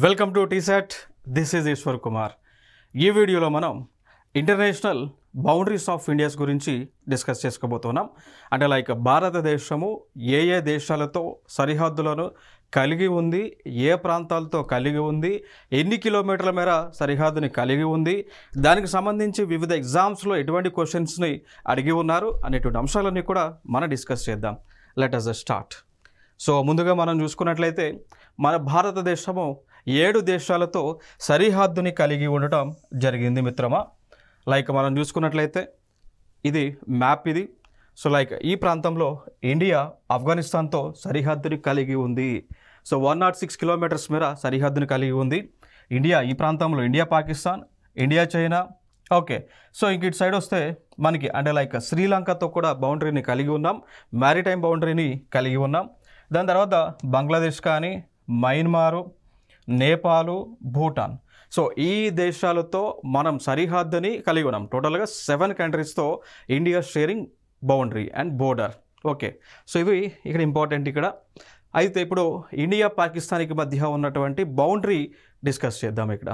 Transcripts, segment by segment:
Welcome to TSAT. This is Eshwar Kumar. ఈ వీడియోలో మనం ఇంటర్నేషనల్ బౌండరీస్ ఆఫ్ ఇండియాస్ గురించి డిస్కస్ చేసుకోబోతున్నాం. అంటే లైక్ భారతదేశము ఏ ఏ దేశాలతో సరిహద్దులను కలిగి ఉంది, ఏ ప్రాంతాలతో కలిగి ఉంది, ఎన్ని కిలోమీటర్ల మేర సరిహద్దుని కలిగి ఉంది, దానికి సంబంధించి వివిధ ఎగ్జామ్స్లో ఎటువంటి క్వశ్చన్స్ని అడిగి ఉన్నారు అనేటువంటి అంశాలన్నీ కూడా మనం డిస్కస్ చేద్దాం. Let us start. సో ముందుగా మనం చూసుకున్నట్లయితే మన భారతదేశము 7 దేశాలతో సరిహద్దుని కలిగి ఉండటం జరిగింది మిత్రమా. లైక్ మనం చూసుకున్నట్లయితే ఇది మ్యాప్ ఇది. సో లైక్ ఈ ప్రాంతంలో ఇండియా ఆఫ్ఘనిస్తాన్తో సరిహద్దుని కలిగి ఉంది. సో 106 కిలోమీటర్స్ మేర సరిహద్దుని కలిగి ఉంది ఇండియా. ఈ ప్రాంతంలో India Pakistan, India China. Okay, so ఇంక ఇటు సైడ్ వస్తే మనకి అంటే లైక్ శ్రీలంకతో కూడా బౌండరీని కలిగి ఉన్నాం, మ్యారిటైమ్ బౌండరీని కలిగి ఉన్నాం. దాని తర్వాత బంగ్లాదేశ్ కానీ, మయన్మారు, నేపాలు, భూటాన్. సో ఈ దేశాలతో మనం సరిహద్దుని కలిగి ఉన్నాం. టోటల్గా 7 కంట్రీస్తో India sharing boundary and border. Okay, so ఇవి ఇక్కడ ఇంపార్టెంట్ ఇక్కడ. అయితే ఇప్పుడు ఇండియా పాకిస్తాన్కి మధ్య ఉన్నటువంటి బౌండరీ డిస్కస్ చేద్దాం ఇక్కడ.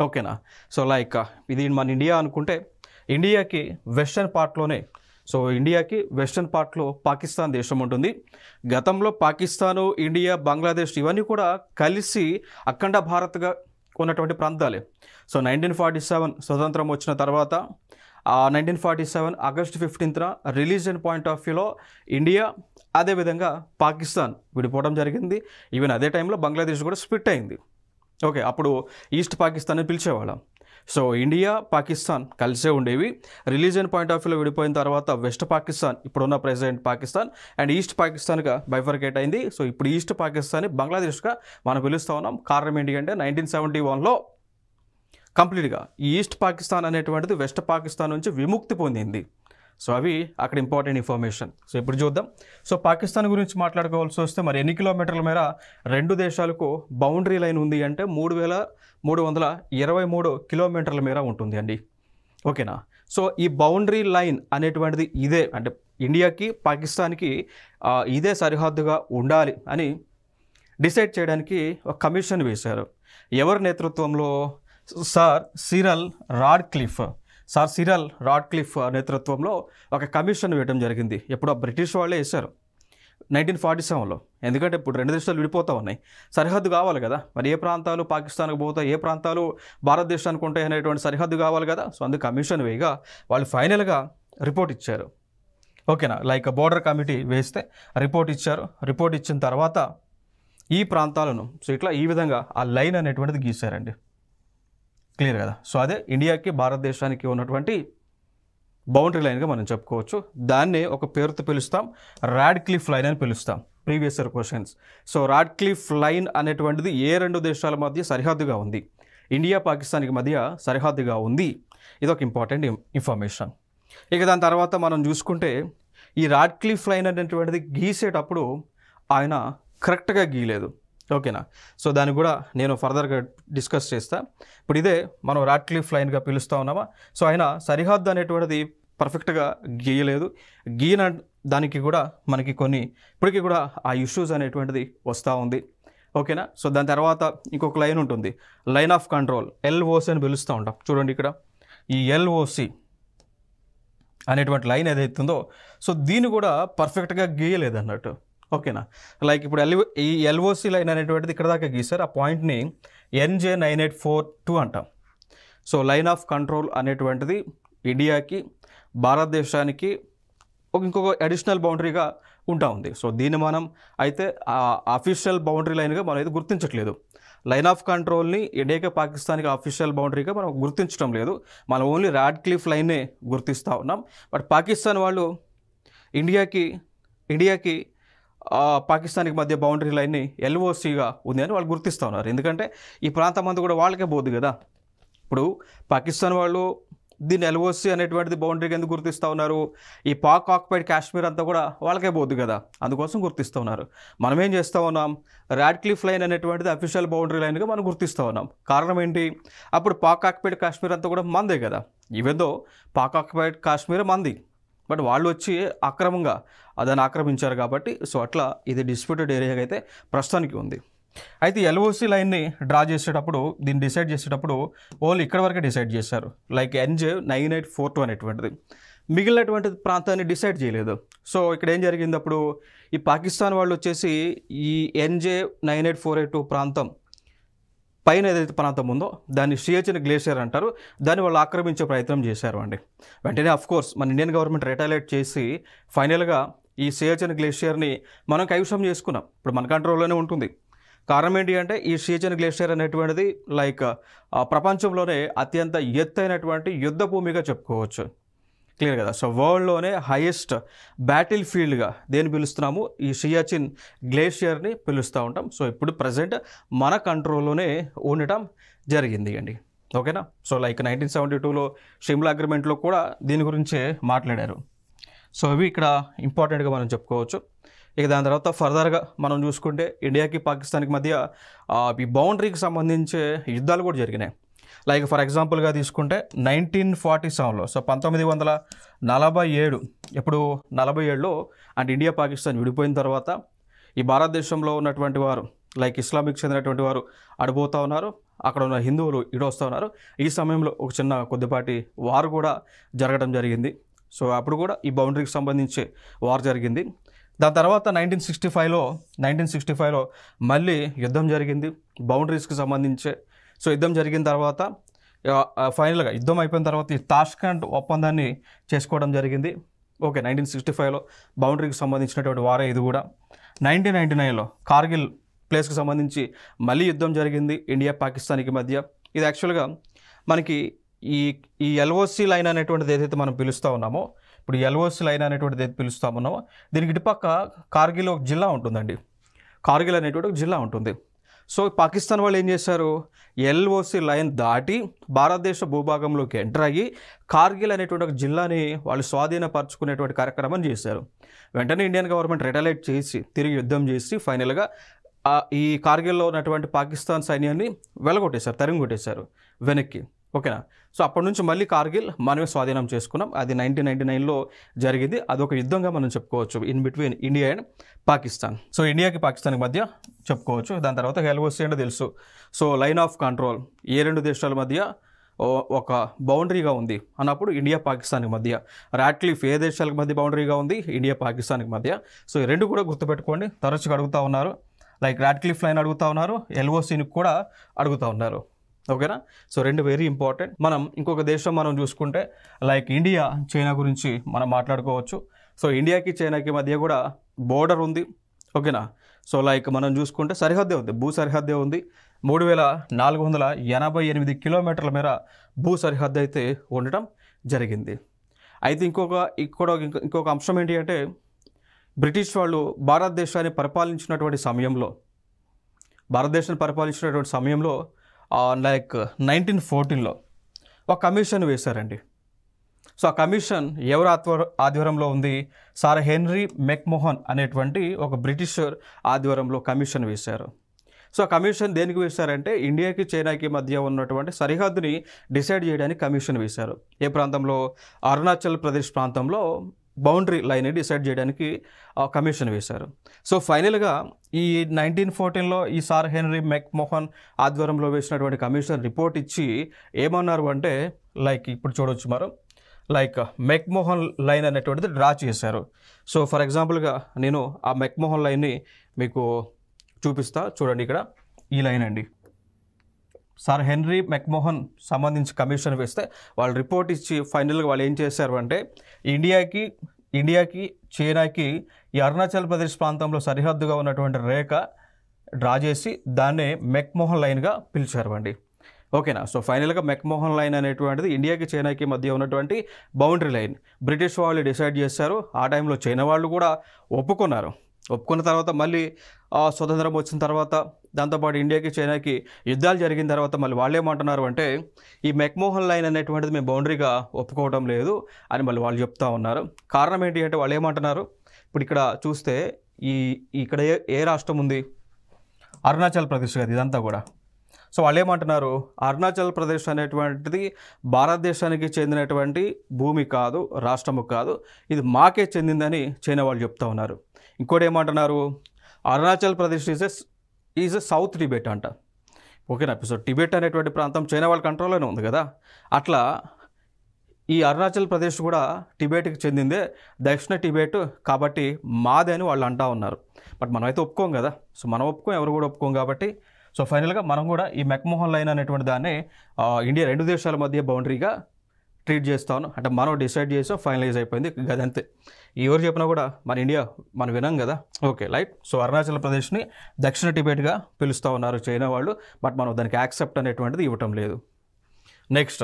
ఓకేనా. సో లైక్ ఇది మన ఇండియా అనుకుంటే ఇండియాకి వెస్టర్న్ పార్ట్లోనే, సో ఇండియాకి వెస్టర్న్ పార్ట్లో పాకిస్తాన్ దేశం ఉంటుంది. గతంలో పాకిస్తాను, ఇండియా, బంగ్లాదేశ్ ఇవన్నీ కూడా కలిసి అఖండ భారత్గా ఉన్నటువంటి ప్రాంతాలే. సో 1947 స్వతంత్రం వచ్చిన తర్వాత 1947 ఆగస్టు 15న రిలీజియన్ పాయింట్ ఆఫ్ వ్యూలో ఇండియా అదేవిధంగా పాకిస్తాన్ విడిపోవడం జరిగింది. ఈవెన్ అదే టైంలో బంగ్లాదేశ్ కూడా స్ప్లిట్ అయింది. ఓకే, అప్పుడు ఈస్ట్ పాకిస్తాన్ అని పిలిచేవాళ్ళం. సో ఇండియా, పాకిస్తాన్ కలిసే ఉండేవి. రిలీజియన్ పాయింట్ ఆఫ్ వ్యూలో విడిపోయిన తర్వాత వెస్ట్ పాకిస్తాన్, ఇప్పుడున్న ప్రెసిడెంట్ పాకిస్తాన్, అండ్ ఈస్ట్ పాకిస్తాన్గా బైఫర్కేట్ అయింది. సో ఇప్పుడు ఈస్ట్ పాకిస్తాన్ని బంగ్లాదేశ్గా మనం పిలుస్తూ ఉన్నాం. కారణం ఏంటి అంటే 1971లో కంప్లీట్గా ఈ ఈస్ట్ పాకిస్తాన్ అనేటువంటిది వెస్ట్ పాకిస్తాన్ నుంచి విముక్తి పొందింది. సో అవి అక్కడ ఇంపార్టెంట్ ఇన్ఫర్మేషన్. సో ఇప్పుడు చూద్దాం. సో పాకిస్తాన్ గురించి మాట్లాడుకోవాల్సి వస్తే మరి ఎన్ని కిలోమీటర్ల మేర 2 దేశాలకు బౌండరీ లైన్ ఉంది అంటే 3323 కిలోమీటర్ల మేర ఉంటుంది అండి. ఓకేనా. సో ఈ బౌండరీ లైన్ అనేటువంటిది ఇదే, అంటే ఇండియాకి పాకిస్తాన్కి ఇదే సరిహద్దుగా ఉండాలి అని డిసైడ్ చేయడానికి ఒక కమిషన్ వేశారు. ఎవరి నేతృత్వంలో? సార్ సిరల్ రాడ్క్లిఫ్ నేతృత్వంలో ఒక కమిషన్ వేయడం జరిగింది. ఎప్పుడు బ్రిటిష్ వాళ్ళే వేశారు 1947లో. ఎందుకంటే ఇప్పుడు 2 దేశాలు విడిపోతూ ఉన్నాయి, సరిహద్దు కావాలి కదా. మరి ఏ ప్రాంతాలు పాకిస్తాన్కి పోతాయి, ఏ ప్రాంతాలు భారతదేశానికి ఉంటాయి అనేటువంటి సరిహద్దు కావాలి కదా. సో అందుకు కమిషన్ వేయగా వాళ్ళు ఫైనల్గా రిపోర్ట్ ఇచ్చారు. ఓకేనా. లైక్ బోర్డర్ కమిటీ వేస్తే రిపోర్ట్ ఇచ్చారు. రిపోర్ట్ ఇచ్చిన తర్వాత ఈ ప్రాంతాలను సో ఇట్లా ఈ విధంగా ఆ లైన్ అనేటువంటిది గీశారండి. క్లియర్ కదా. సో అదే ఇండియాకి భారతదేశానికి ఉన్నటువంటి బౌండరీ లైన్గా మనం చెప్పుకోవచ్చు. దాన్నే ఒక పేరుతో పిలుస్తాం, రాడ్క్లిఫ్ లైన్ అని పిలుస్తాం. Previous year questions. So Radcliffe line అనేటువంటిది ఏ 2 దేశాల మధ్య సరిహద్దుగా ఉంది? ఇండియా పాకిస్తాన్కి మధ్య సరిహద్దుగా ఉంది. ఇది ఒక ఇంపార్టెంట్ ఇన్ఫర్మేషన్. ఇక దాని తర్వాత మనం చూసుకుంటే ఈ రాడ్క్లిఫ్ లైన్ అనేటువంటిది గీసేటప్పుడు ఆయన కరెక్ట్గా గీయలేదు. ఓకేనా. సో దాన్ని కూడా నేను ఫర్దర్గా డిస్కస్ చేస్తా. ఇప్పుడు ఇదే మనం రాడ్క్లిఫ్ లైన్గా పిలుస్తూ ఉన్నామా. సో ఆయన సరిహద్దు అనేటువంటిది పర్ఫెక్ట్గా గీయలేదు. గీయన దానికి కూడా మనకి కొన్ని ఇప్పటికీ కూడా ఆ ఇష్యూస్ అనేటువంటిది వస్తూ ఉంది. ఓకేనా. సో దాని తర్వాత ఇంకొక లైన్ ఉంటుంది, లైన్ ఆఫ్ కంట్రోల్, LOC అని పిలుస్తూ ఉంటాం. చూడండి ఇక్కడ ఈ LOC అనేటువంటి లైన్ ఏదైతుందో సో దీన్ని కూడా పర్ఫెక్ట్గా గీయలేదు అన్నట్టు. ఓకేనా. లైక్ ఇప్పుడు ఈ LOC లైన్ అనేటువంటిది ఇక్కడ దాకా గీసారు. ఆ పాయింట్ని NJ9842 అంటాం. సో లైన్ ఆఫ్ కంట్రోల్ అనేటువంటిది ఇండియాకి, భారతదేశానికి ఇంకొక అడిషనల్ బౌండరీగా ఉంటా ఉంది. సో దీన్ని మనం అయితే అఫీషియల్ బౌండరీ లైన్గా మనం అయితే గుర్తించట్లేదు. లైన్ ఆఫ్ కంట్రోల్ని ఇండియాకి, పాకిస్తాన్కి అఫీషియల్ బౌండరీగా మనం గుర్తించడం లేదు. మనం ఓన్లీ రాడ్క్లిఫ్ లైన్నే గుర్తిస్తూ ఉన్నాం. బట్ పాకిస్తాన్ వాళ్ళు ఇండియాకి పాకిస్తాన్కి మధ్య బౌండరీ లైన్ని LOCగా ఉంది అని వాళ్ళు గుర్తిస్తూ ఉన్నారు. ఎందుకంటే ఈ ప్రాంతం అంతా కూడా వాళ్ళకే పోదు కదా. ఇప్పుడు పాకిస్తాన్ వాళ్ళు దీన్ని LOC అనేటువంటిది బౌండరీగా ఎందుకు గుర్తిస్తూ ఉన్నారు? ఈ పాక్ ఆక్యుపైడ్ కాశ్మీర్ అంతా కూడా వాళ్ళకే పోదు కదా, అందుకోసం గుర్తిస్తూ ఉన్నారు. మనం ఏం చేస్తూ ఉన్నాం? రాడ్క్లిఫ్ లైన్ అనేటువంటిది అఫీషియల్ బౌండరీ లైన్గా మనం గుర్తిస్తూ ఉన్నాం. కారణం ఏంటి? అప్పుడు పాక్ ఆక్యుపైడ్ కాశ్మీర్ అంతా కూడా మందే కదా. ఈవెందో పాక్ ఆక్యుపైడ్ కాశ్మీర్ మంది, బట్ వాళ్ళు వచ్చి అక్రమంగా దాన్ని ఆక్రమించారు కాబట్టి సో అట్లా ఇది డిస్ప్యూటెడ్ ఏరియాగా అయితే ప్రస్తుతానికి ఉంది. అయితే ఎల్ఓసి లైన్ని డ్రా చేసేటప్పుడు దీన్ని డిసైడ్ చేసేటప్పుడు ఓన్లీ ఇక్కడ వరకే డిసైడ్ చేశారు, లైక్ ఎన్జే 9842 అనేటువంటిది. మిగిలినటువంటి ప్రాంతాన్ని డిసైడ్ చేయలేదు. సో ఇక్కడ ఏం జరిగింది, అప్పుడు ఈ పాకిస్తాన్ వాళ్ళు వచ్చేసి ఈ ఎన్జే 9842 ప్రాంతం పైన ఏదైతే ప్రాంతం ఉందో దాన్ని సియాచిన్ గ్లేషియర్ అంటారు, దాన్ని వాళ్ళు ఆక్రమించే ప్రయత్నం చేశారు అండి. వెంటనే అఫ్కోర్స్ మన ఇండియన్ గవర్నమెంట్ రిటాలియేట్ చేసి ఫైనల్గా ఈ సియాచిన్ గ్లేషియర్ని మనం కైవసం చేసుకున్నాం. ఇప్పుడు మన కంట్రోల్లోనే ఉంటుంది. కారణం ఏంటి అంటే ఈ సియాచిన్ గ్లేషియర్ అనేటువంటిది లైక్ ప్రపంచంలోనే అత్యంత ఎత్తైనటువంటి యుద్ధ భూమిగా చెప్పుకోవచ్చు. క్లియర్ కదా. సో వరల్డ్లోనే హైయెస్ట్ బ్యాటిల్ ఫీల్డ్గా దేన్ని పిలుస్తున్నాము, ఈ సియాచిన్ గ్లేషియర్ని పిలుస్తూ ఉంటాం. సో ఇప్పుడు ప్రజెంట్ మన కంట్రోల్లోనే ఉండటం జరిగింది అండి. ఓకేనా. సో లైక్ 1972లో షిమ్లా అగ్రిమెంట్లో కూడా దీని గురించే మాట్లాడారు. సో ఇవి ఇక్కడ ఇంపార్టెంట్గా మనం చెప్పుకోవచ్చు. ఇక దాని తర్వాత ఫర్దర్గా మనం చూసుకుంటే ఇండియాకి పాకిస్తాన్కి మధ్య ఈ బౌండరీకి సంబంధించే యుద్ధాలు కూడా జరిగినాయి. లైక్ ఫర్ ఎగ్జాంపుల్గా తీసుకుంటే 1947లో, సో 1947 ఎప్పుడు 47లో అంటే ఇండియా పాకిస్తాన్ విడిపోయిన తర్వాత ఈ భారతదేశంలో ఉన్నటువంటి వారు లైక్ ఇస్లామిక్ చెందినటువంటి వారు అడిపోతూ ఉన్నారు, అక్కడ ఉన్న హిందువులు ఇడొస్తూ ఉన్నారు. ఈ సమయంలో ఒక చిన్న కొద్దిపాటి వార్ కూడా జరగడం జరిగింది. సో అప్పుడు కూడా ఈ బౌండరీకి సంబంధించి వార్ జరిగింది. దాని తర్వాత 1965లో మళ్ళీ యుద్ధం జరిగింది బౌండరీస్కి సంబంధించి. సో యుద్ధం జరిగిన తర్వాత ఫైనల్గా యుద్ధం అయిపోయిన తర్వాత ఈ తాష్కండ్ ఒప్పందాన్ని చేసుకోవడం జరిగింది. ఓకే, 1965లో బౌండరీకి సంబంధించినటువంటి వారే ఇది కూడా. 1999లో కార్గిల్ ప్లేస్కి సంబంధించి మళ్ళీ యుద్ధం జరిగింది ఇండియా పాకిస్తాన్కి మధ్య. ఇది యాక్చువల్గా మనకి ఈ ఎల్ఓసి లైన్ అనేటువంటిది ఏదైతే మనం పిలుస్తూ ఉన్నామో, ఇప్పుడు ఎల్ఓసి లైన్ అనేటువంటిది ఏదైతే పిలుస్తూ ఉన్నామో దీనికి ఇటుపక్క కార్గిల్ ఒక జిల్లా ఉంటుందండి. కార్గిల్ అనేటువంటి ఒక జిల్లా ఉంటుంది. సో పాకిస్తాన్ వాళ్ళు ఏం చేశారు, ఎల్ఓసి లైన్ దాటి భారతదేశ భూభాగంలోకి ఎంటర్ అయ్యి కార్గిల్ అనేటువంటి ఒక జిల్లాని వాళ్ళు స్వాధీనపరచుకునేటువంటి కార్యక్రమం చేశారు. వెంటనే ఇండియన్ గవర్నమెంట్ రిటాలియేట్ చేసి తిరిగి యుద్ధం చేసి ఫైనల్గా ఈ కార్గిల్లో ఉన్నటువంటి పాకిస్తాన్ సైన్యాన్ని వెలగొట్టేశారు, తరిమి కొట్టేశారు వెనక్కి. ఓకేనా. సో అప్పటి నుంచి మళ్ళీ కార్గిల్ మనమే స్వాధీనం చేసుకున్నాం. అది 1999లో జరిగింది. అదొక యుద్ధంగా మనం చెప్పుకోవచ్చు in between India and Pakistan. So ఇండియాకి పాకిస్తాన్కి మధ్య చెప్పుకోవచ్చు. దాని తర్వాత ఎల్ఓసి అంటే తెలుసు. So line of control A రెండు దేశాల మధ్య ఒక బౌండరీగా ఉంది అన్నప్పుడు ఇండియా పాకిస్తాన్కి మధ్య. రాట్క్లిఫ్ ఏ దేశాలకు మధ్య బౌండరీగా ఉంది, ఇండియా పాకిస్తాన్కి మధ్య. సో ఈ రెండు కూడా గుర్తుపెట్టుకోండి, తరచుగా అడుగుతూ ఉన్నారు. లైక్ రాట్క్లిఫ్ లైన్ అడుగుతూ ఉన్నారు, ఎల్ఓసిని కూడా అడుగుతూ ఉన్నారు. ఓకేనా. సో రెండు వెరీ ఇంపార్టెంట్. మనం ఇంకొక దేశం మనం చూసుకుంటే లైక్ ఇండియా చైనా గురించి మనం మాట్లాడుకోవచ్చు. సో ఇండియాకి చైనాకి మధ్య కూడా బోర్డర్ ఉంది. ఓకేనా. సో లైక్ మనం చూసుకుంటే సరిహద్దే ఉంది, భూ సరిహద్దే ఉంది. 3488 కిలోమీటర్ల మేర భూ సరిహద్దు అయితే ఉండటం జరిగింది. అయితే ఇంకొక అంశం ఏంటి అంటే బ్రిటిష్ వాళ్ళు భారతదేశాన్ని పరిపాలించినటువంటి సమయంలో లైక్ 1914లో ఒక కమిషన్ వేశారండి. సో ఆ కమిషన్ ఎవరు ఆధ్వర్యంలో ఉంది, సార్ హెన్రీ మెక్మోహన్ అనేటువంటి ఒక బ్రిటిషర్ ఆధ్వర్యంలో కమిషన్ వేశారు. సో ఆ కమిషన్ దేనికి వేశారంటే ఇండియాకి చైనాకి మధ్య ఉన్నటువంటి సరిహద్దుని డిసైడ్ చేయడానికి కమిషన్ వేశారు. ఏ ప్రాంతంలో, అరుణాచల్ ప్రదేశ్ ప్రాంతంలో బౌండరీ లైన్ డిసైడ్ చేయడానికి కమిషన్ వేశారు. సో ఫైనల్గా ఈ 1914లో ఈ సార్ హెన్రీ మెక్మోహన్ ఆధ్వర్యంలో వేసినటువంటి కమిషన్ రిపోర్ట్ ఇచ్చి ఏమన్నారు అంటే లైక్ ఇప్పుడు చూడవచ్చు మనం, లైక్ మెక్మోహన్ లైన్ అనేటువంటిది డ్రా చేశారు. సో ఫర్ ఎగ్జాంపుల్గా నేను ఆ మెక్మోహన్ లైన్ని మీకు చూపిస్తా, చూడండి. ఇక్కడ ఈ లైన్ అండి. సార్ హెన్రీ మెక్మోహన్ సంబంధించి కమిషన్ వేస్తే వాళ్ళు రిపోర్ట్ ఇచ్చి ఫైనల్గా వాళ్ళు ఏం చేశారు అంటే ఇండియాకి చైనాకి ఈ అరుణాచల్ ప్రదేశ్ ప్రాంతంలో సరిహద్దుగా ఉన్నటువంటి రేఖ డ్రా చేసి దాన్నే మెక్మోహన్ లైన్గా పిలిచారు అండి. ఓకేనా. సో ఫైనల్గా మెక్మోహన్ లైన్ అనేటువంటిది ఇండియాకి చైనాకి మధ్య ఉన్నటువంటి బౌండరీ లైన్ బ్రిటిష్ వాళ్ళు డిసైడ్ చేశారు. ఆ టైంలో చైనా వాళ్ళు కూడా ఒప్పుకున్న తర్వాత మళ్ళీ స్వతంత్రం వచ్చిన తర్వాత దాంతోపాటు ఇండియాకి చైనాకి యుద్ధాలు జరిగిన తర్వాత మళ్ళీ వాళ్ళు ఏమంటున్నారు అంటే ఈ మెక్మోహన్ లైన్ అనేటువంటిది మేము బౌండరీగా ఒప్పుకోవడం లేదు అని మళ్ళీ వాళ్ళు చెప్తా ఉన్నారు. కారణం ఏంటి అంటే వాళ్ళు ఏమంటున్నారు, ఇప్పుడు ఇక్కడ చూస్తే ఇక్కడ ఏ రాష్ట్రం ఉంది, అరుణాచల్ ప్రదేశ్ కదా ఇదంతా కూడా. సో వాళ్ళు ఏమంటున్నారు, అరుణాచల్ ప్రదేశ్ అనేటువంటిది భారతదేశానికి చెందినటువంటి భూమి కాదు, రాష్ట్రము కాదు, ఇది మాకే చెందిందని చైనా వాళ్ళు చెప్తా ఉన్నారు. ఇంకోటి ఏమంటున్నారు, Arunachal Pradesh is a is south Tibet అంట. ఓకేనా. సో టిబెట్ అనేటువంటి ప్రాంతం చైనా వాళ్ళ కంట్రోల్లోనే ఉంది కదా. అట్లా ఈ అరుణాచల్ ప్రదేశ్ కూడా టిబెట్కి చెందిందే, దక్షిణ టిబెట్ కాబట్టి మాదే అని వాళ్ళు అంటూ ఉన్నారు. బట్ మనమైతే ఒప్పుకోం కదా. సో మనం ఒప్పుకోం, ఎవరు కూడా ఒప్పుకోం కాబట్టి సో ఫైనల్గా మనం కూడా ఈ మెక్మోహన్ లైన్ అనేటువంటి దాన్ని ఇండియా 2 దేశాల మధ్య బౌండరీగా ట్రీట్ చేస్తాను అంటే మనం డిసైడ్ చేసాం, ఫైనలైజ్ అయిపోయింది గదంతే. ఎవరు చెప్పినా కూడా మన ఇండియా మనం వినాం కదా. Okay right. సో అరుణాచల్ ప్రదేశ్ని దక్షిణ టిబెట్గా పిలుస్తూ ఉన్నారు చైనా వాళ్ళు, బట్ మనం దానికి యాక్సెప్ట్ అనేటువంటిది ఇవ్వటం లేదు. Next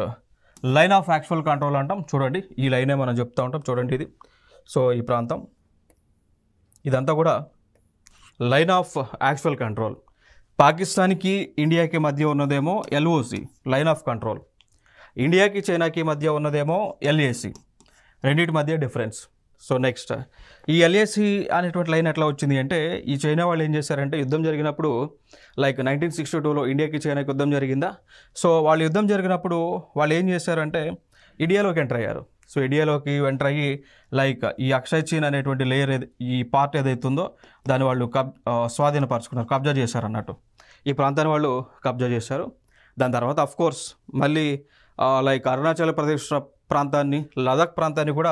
line of actual control అంటాం. చూడండి ఈ లైనే మనం చెప్తూ ఉంటాం. చూడండి ఇది. సో ఈ ప్రాంతం ఇదంతా కూడా లైన్ ఆఫ్ యాక్చువల్ కంట్రోల్. పాకిస్తాన్కి ఇండియాకి మధ్య ఉన్నదేమో LOC లైన్ ఆఫ్ కంట్రోల్, ఇండియాకి చైనాకి మధ్య ఉన్నదేమో LAC, రెండింటి మధ్య డిఫరెన్స్. సో నెక్స్ట్ ఈ LAC అనేటువంటి లైన్ ఎట్లా వచ్చింది అంటే ఈ చైనా వాళ్ళు ఏం చేశారంటే యుద్ధం జరిగినప్పుడు లైక్ 1962లో ఇండియాకి చైనాకి యుద్ధం జరిగిందా. సో వాళ్ళు యుద్ధం జరిగినప్పుడు వాళ్ళు ఏం చేశారంటే ఇండియాలోకి ఎంటర్ అయ్యారు. సో ఇండియాలోకి ఎంటర్ అయ్యి లైక్ ఈ అక్షయ్ చీన్ అనేటువంటి లేయర్ ఈ పార్ట్ ఏదైతుందో దాన్ని వాళ్ళు స్వాధీనపరచుకున్నారు, కబ్జా చేశారు అన్నట్టు. ఈ ప్రాంతాన్ని వాళ్ళు కబ్జా చేశారు. దాని తర్వాత అఫ్కోర్స్ మళ్ళీ లైక్ అరుణాచల్ ప్రదేశ్ ప్రాంతాన్ని, లదాఖ్ ప్రాంతాన్ని కూడా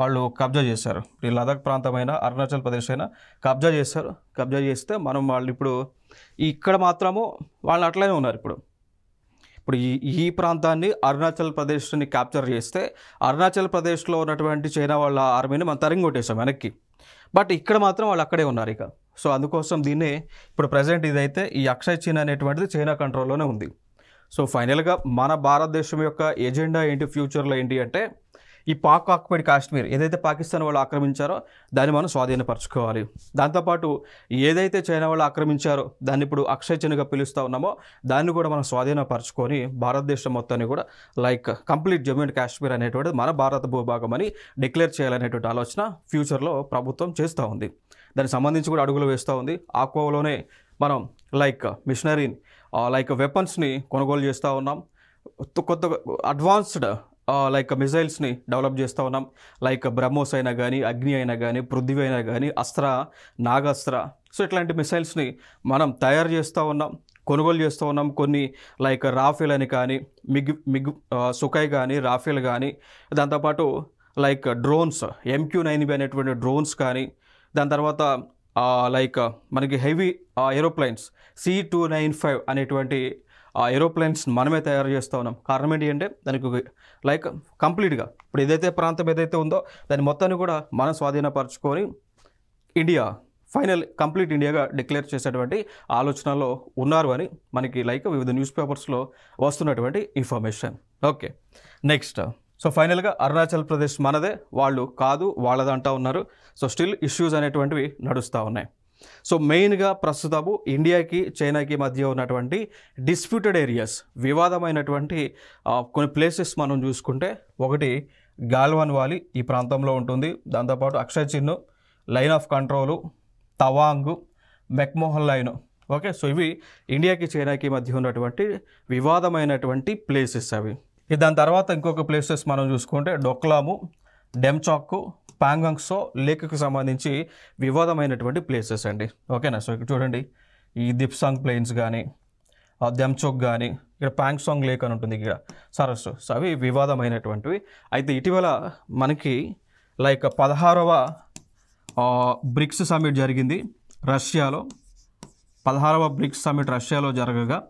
వాళ్ళు కబ్జా చేశారు. ఈ లదాఖ్ ప్రాంతమైనా అరుణాచల్ ప్రదేశ్ అయినా కబ్జా చేశారు. కబ్జా చేస్తే వాళ్ళు ఇప్పుడు ఇక్కడ మాత్రము వాళ్ళు అట్లనే ఉన్నారు. ఇప్పుడు ఈ ప్రాంతాన్ని అరుణాచల్ ప్రదేశ్ని క్యాప్చర్ చేస్తే అరుణాచల్ ప్రదేశ్లో ఉన్నటువంటి చైనా వాళ్ళ ఆర్మీని మనం తరిమి కొట్టేసాం వెనక్కి. బట్ ఇక్కడ మాత్రం వాళ్ళు అక్కడే ఉన్నారు ఇక. సో అందుకోసం దీన్ని ఇప్పుడు ప్రజెంట్ ఇదైతే ఈ అక్షయ్ చీన్ అనేటువంటిది చైనా కంట్రోల్లోనే ఉంది. సో ఫైనల్గా మన భారతదేశం యొక్క ఎజెండా ఏంటి, ఫ్యూచర్లో ఏంటి అంటే ఈ పాక్ ఆక్యుపైడ్ కాశ్మీర్ ఏదైతే పాకిస్తాన్ వాళ్ళు ఆక్రమించారో దాన్ని మనం స్వాధీనపరచుకోవాలి. దాంతోపాటు ఏదైతే చైనా వాళ్ళు ఆక్రమించారో దాన్ని ఇప్పుడు అక్షయ్ చీన్గా పిలుస్తూ ఉన్నామో దాన్ని కూడా మనం స్వాధీనపరచుకొని భారతదేశం మొత్తాన్ని కూడా like complete Jammu and Kashmir అనేటువంటిది మన భారత భూభాగం అని డిక్లేర్ చేయాలనేటువంటి ఆలోచన ఫ్యూచర్లో ప్రభుత్వం చేస్తూ ఉంది. దానికి సంబంధించి కూడా అడుగులు వేస్తూ ఉంది. ఆ కోవలోనే మనం లైక్ మిషనరీ లైక్ వెపన్స్ని కొనుగోలు చేస్తూ ఉన్నాం. కొత్త అడ్వాన్స్డ్ లైక్ మిజైల్స్ని డెవలప్ చేస్తూ ఉన్నాం. లైక్ బ్రహ్మోస్ అయినా కానీ, అగ్ని అయినా కానీ, పృథ్వీ అయినా కానీ, అస్త్ర, నాగాస్త్ర, సో ఇట్లాంటి మిసైల్స్ని మనం తయారు చేస్తూ ఉన్నాం, కొనుగోలు చేస్తూ ఉన్నాం. కొన్ని లైక్ రాఫెల్ అని కానీ, సుఖాయ్ కానీ, రాఫెల్ కానీ, దాంతోపాటు లైక్ డ్రోన్స్ MQ-9B అనేటువంటి డ్రోన్స్ కానీ, దాని తర్వాత లైక్ మనకి హెవీ ఏరోప్లైన్స్ C-295 అనేటువంటి ఏరోప్లైన్స్ మనమే తయారు చేస్తూ ఉన్నాం. కారణం ఏంటి అంటే దానికి లైక్ కంప్లీట్గా ఇప్పుడు ఏదైతే ప్రాంతం ఏదైతే ఉందో దాన్ని మొత్తాన్ని కూడా మనం స్వాధీనపరచుకొని ఇండియా ఫైనల్ కంప్లీట్ ఇండియాగా డిక్లేర్ చేసేటువంటి ఆలోచనలో ఉన్నారు అని మనకి లైక్ వివిధ న్యూస్ పేపర్స్లో వస్తున్నటువంటి ఇన్ఫర్మేషన్. Okay next. సో ఫైనల్గా అరుణాచల్ ప్రదేశ్ మనదే, వాళ్ళు కాదు వాళ్ళది అంటూ ఉన్నారు. సో స్టిల్ ఇష్యూస్ అనేటువంటివి నడుస్తూ ఉన్నాయి. సో మెయిన్గా ప్రస్తుతము ఇండియాకి చైనాకి మధ్య ఉన్నటువంటి డిస్ప్యూటెడ్ ఏరియాస్, వివాదమైనటువంటి కొన్ని ప్లేసెస్ మనం చూసుకుంటే ఒకటి గాల్వాన్ వాలీ ఈ ప్రాంతంలో ఉంటుంది. దాంతోపాటు అక్షయ్ చిన్, line of control, Tawang, McMahon line. Okay. So ఇవి ఇండియాకి చైనాకి మధ్య ఉన్నటువంటి వివాదమైనటువంటి ప్లేసెస్ అవి. దాని తర్వాత ఇంకొక ప్లేసెస్ మనం చూసుకుంటే డొక్లాము, డెమ్చాక్, పాంగాంగ్సో లేక్కి సంబంధించి వివాదమైనటువంటి ప్లేసెస్ అండి. ఓకేనా. సో ఇక్కడ చూడండి ఈ దిప్సాంగ్ ప్లెయిన్స్ కానీ, దెమ్చోక్ కానీ, ఇక్కడ పాంగ్సాంగ్ లేక్ అని ఉంటుంది ఇక్కడ సరస్సు. సో అవి వివాదమైనటువంటివి. అయితే ఇటీవల మనకి లైక్ 16వ బ్రిక్స్ సమ్మిట్ జరిగింది రష్యాలో. 16వ బ్రిక్స్ సమ్మిట్ రష్యాలో జరగగా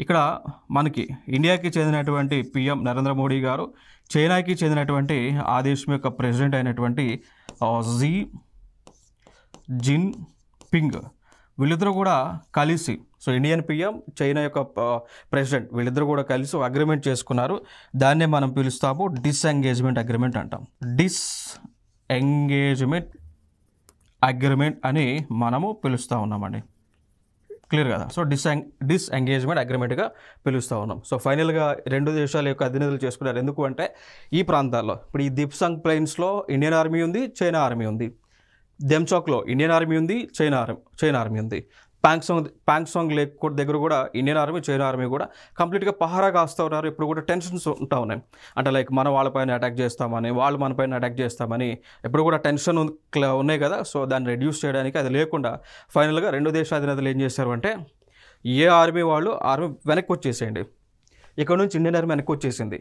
ఇక్కడ మనకి ఇండియాకి చెందినటువంటి PM నరేంద్ర మోడీ గారు, చైనాకి చెందినటువంటి ఆ దేశం యొక్క ప్రెసిడెంట్ అయినటువంటి జీ జిన్పింగ్ వీళ్ళిద్దరూ కూడా కలిసి, సో ఇండియన్ PM, చైనా యొక్క ప్రెసిడెంట్ వీళ్ళిద్దరూ కూడా కలిసి అగ్రిమెంట్ చేసుకున్నారు. దాన్నే మనం పిలుస్తాము డిస్ఎంగేజ్మెంట్ అగ్రిమెంట్ అంటాం. డిస్ఎంగేజ్మెంట్ అగ్రిమెంట్ అని మనము పిలుస్తూ ఉన్నామండి. క్లియర్ కదా. సో డిస్ఎంగేజ్మెంట్ అగ్రిమెంట్గా పిలుస్తూ ఉన్నాం. సో ఫైనల్గా 2 దేశాల యొక్క అధినేతలు చేసుకున్నారు. ఎందుకు అంటే ఈ ప్రాంతాల్లో ఇప్పుడు ఈ దిప్సాంగ్ ప్లెయిన్స్లో ఇండియన్ ఆర్మీ ఉంది, చైనా ఆర్మీ ఉంది. దెమ్చాక్లో ఇండియన్ ఆర్మీ ఉంది, చైనా ఆర్మీ ఉంది. పాంగ్సాంగ్ లేక్ దగ్గర కూడా ఇండియన్ ఆర్మీ, చైనా ఆర్మీ కూడా కంప్లీట్గా పహారా కాస్తూ ఉన్నారు. ఇప్పుడు కూడా టెన్షన్స్ ఉంటా ఉన్నాయి. అంటే లైక్ మన వాళ్ళపైన అటాక్ చేస్తామని, వాళ్ళు మనపైన అటాక్ చేస్తామని ఎప్పుడు కూడా టెన్షన్ ఉన్నాయి కదా. సో దాన్ని రెడ్యూస్ చేయడానికి అది లేకుండా ఫైనల్గా 2 దేశాల అధినేతలు ఏం చేశారు అంటే ఏ ఆర్మీ వాళ్ళు ఆర్మీ వెనక్కి వచ్చేసేయండి. ఇక్కడ నుంచి ఇండియన్ ఆర్మీ వెనక్కి వచ్చేసింది.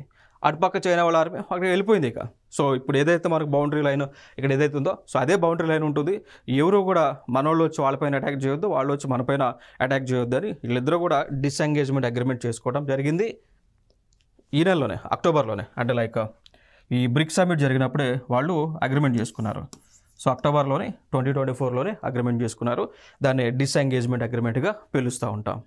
అటుపక్క చైనా వాళ్ళ ఆర్మీ అక్కడ వెళ్ళిపోయింది ఇక. సో ఇప్పుడు ఏదైతే మనకు బౌండరీ లైన్ ఇక్కడ ఏదైతే ఉందో సో అదే బౌండరీ లైన్ ఉంటుంది. ఎవరు కూడా మనోళ్ళు వచ్చి వాళ్ళపైన అటాక్ చేయొద్దు, వాళ్ళు వచ్చి మనపైన అటాక్ చేయొద్దు అని వీళ్ళిద్దరూ కూడా డిసెంగేజ్మెంట్ అగ్రిమెంట్ చేసుకోవడం జరిగింది ఈ నెలలోనే, అక్టోబర్లోనే. అంటే లైక్ ఈ బ్రిక్స్ సమ్మిట్ జరిగినప్పుడే వాళ్ళు అగ్రిమెంట్ చేసుకున్నారు. సో అక్టోబర్లోనే 2024లోనే అగ్రిమెంట్ చేసుకున్నారు. దాన్ని డిసెంగేజ్మెంట్ అగ్రిమెంట్గా పిలుస్తూ ఉంటాం.